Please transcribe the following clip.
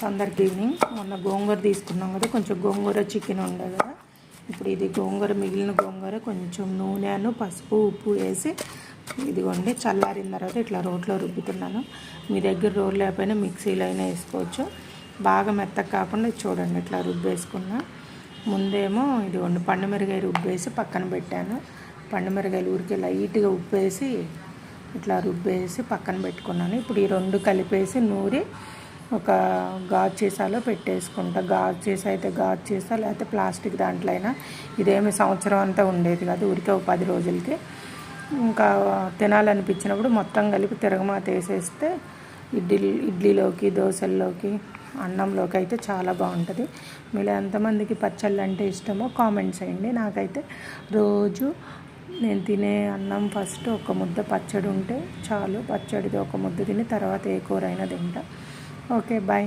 అందరికి ఈవినింగ్. మొన్న గోంగూర తీసుకున్నాం కదా, కొంచెం గోంగూర చికెన్ ఉండే కదా. ఇప్పుడు ఇది గోంగూర, మిగిలిన గోంగూర కొంచెం నూనెను పసుపు ఉప్పు వేసి ఇదిగోండి చల్లారిన తర్వాత ఇట్లా రోట్లో రుబ్బుతున్నాను. మీ దగ్గర రోల్ లేకపోయినా మిక్సీలో అయినా వేసుకోవచ్చు. బాగా మెత్తగా కాకుండా చూడండి ఇట్లా రుబ్బేసుకున్నా. ముందేమో ఇదిగోండి పండుమిరగాయ రుబ్బేసి పక్కన పెట్టాను. పండుమిరగాయలు ఊరికే లైట్గా ఉప్పేసి ఇట్లా రుబ్బేసి పక్కన పెట్టుకున్నాను. ఇప్పుడు ఈ రెండు కలిపేసి నూరి ఒక గాజు సీసాలో పెట్టేసుకుంటా. గాజు సీసా అయితే గాజు సీసా, లేకపోతే ప్లాస్టిక్ దాంట్లో అయినా. ఇదేమి సంవత్సరం అంతా ఉండేది కాదు, ఊరికే ఒక 10 రోజులకి. ఇంకా తినాలనిపించినప్పుడు మొత్తం కలిపి తిరగమాత వేసేస్తే ఇడ్లీలోకి, దోశల్లోకి, అన్నంలోకి అయితే చాలా బాగుంటుంది. మీలో ఎంతమందికి పచ్చళ్ళు అంటే ఇష్టమో కామెంట్స్ చేయండి. నాకైతే రోజు నేను తినే అన్నం ఫస్ట్ ఒక ముద్ద పచ్చడి ఉంటే చాలు. పచ్చడిది ఒక ముద్ద తిని తర్వాత ఏ కూర అయినా తింటా. Okay, bye.